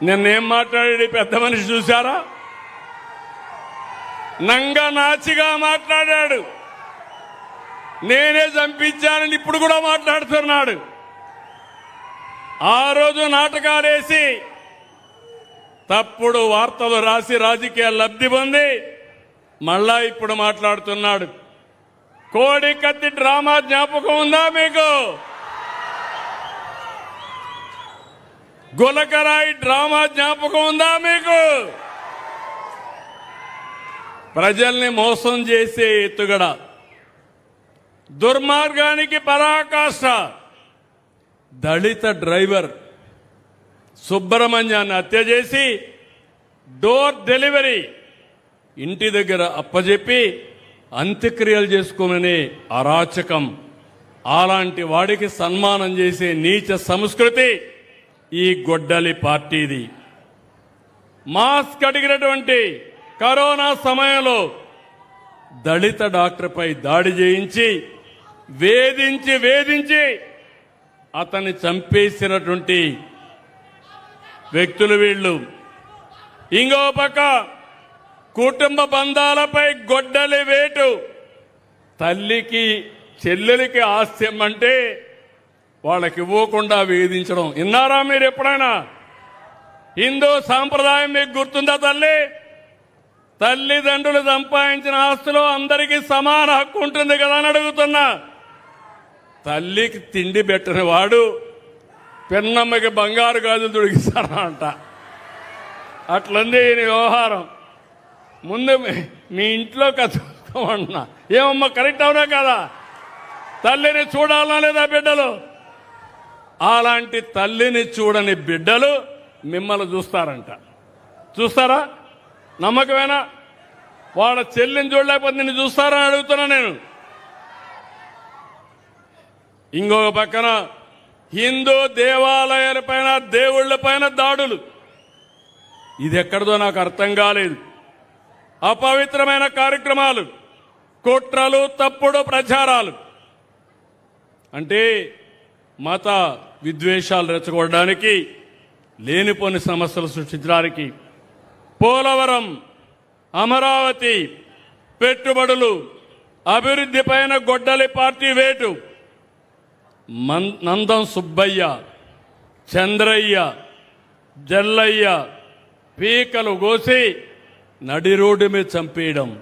నిన్నేం మాట్లాడాడు పెద్ద మనిషి చూశారా? నాచిగా మాట్లాడాడు. నేనే చంపించానని ఇప్పుడు కూడా మాట్లాడుతున్నాడు. ఆ రోజు నాటకాలేసి తప్పుడు వార్తలు రాసి రాజకీయ లబ్ధి పొంది మళ్ళా ఇప్పుడు మాట్లాడుతున్నాడు. కోడి కత్తి డ్రామా జ్ఞాపకం ఉందా మీకు? గులకరాయి డ్రామా జ్ఞాపకం ఉందా మీకు? ప్రజల్ని మోసం చేసే ఎత్తుగడ, దుర్మార్గానికి పరాకాష్ట. దళిత డ్రైవర్ సుబ్రహ్మణ్యాన్ని హత్య చేసి డోర్ డెలివరీ ఇంటి దగ్గర అప్పజెప్పి అంత్యక్రియలు చేసుకోమనే అరాచకం. అలాంటి వాడికి సన్మానం చేసే నీచ సంస్కృతి ఈ గొడ్డలి పార్టీది. మాస్క్ అడిగినటువంటి కరోనా సమయంలో దళిత డాక్టర్పై దాడి చేయించి వేధించి అతన్ని చంపేసినటువంటి వ్యక్తులు వీళ్ళు. ఇంకో పక్క కుటుంబ బంధాలపై గొడ్డలి వేటు. తల్లికి చెల్లెలికి ఆస్తి అంటే వాళ్ళకి ఇవ్వకుండా వేధించడం విన్నారా మీరు ఎప్పుడైనా? హిందూ సాంప్రదాయం మీకు గుర్తుందా? తల్లిదండ్రులు సంపాదించిన ఆస్తిలో అందరికీ సమాన హక్కు ఉంటుంది కదా అని అడుగుతున్నా. తల్లికి తిండి పెట్టిన వాడు పెన్నమ్మకి బంగారు గాజులు తొడిగిస్తారా అంట. అట్లుంది ఈయన వ్యవహారం. ముందు మీ ఇంట్లో కథమంటున్నా. ఏమమ్మా కరెక్ట్ అవునా కదా? తల్లిని చూడాలనా లేదా బిడ్డలు? అలాంటి తల్లిని చూడని బిడ్డలు మిమ్మల్ని చూస్తారంట. చూస్తారా? నమ్మకమేనా? వాళ్ళ చెల్లిని చూడలేకపోతే నిన్ను చూస్తారని అడుగుతున్నా నేను. ఇంకొక పక్కన హిందూ దేవాలయాలపైన దేవుళ్లపైన దాడులు. ఇది ఎక్కడిదో నాకు అర్థం కాలేదు. అపవిత్రమైన కార్యక్రమాలు, కుట్రలు, తప్పుడు ప్రచారాలు. అంటే మత విద్వేషాలు రెచ్చగొట్టడానికి, లేనిపోని సమస్యలు సృష్టించడానికి. పోలవరం, అమరావతి, పెట్టుబడులు, అభివృద్ధి పైన గొడ్డలి పార్టీ వేటు. నందం సుబ్బయ్య, చంద్రయ్య, జల్లయ్య పీకలు కోసి నడి రోడ్డు మీద చంపేయడం.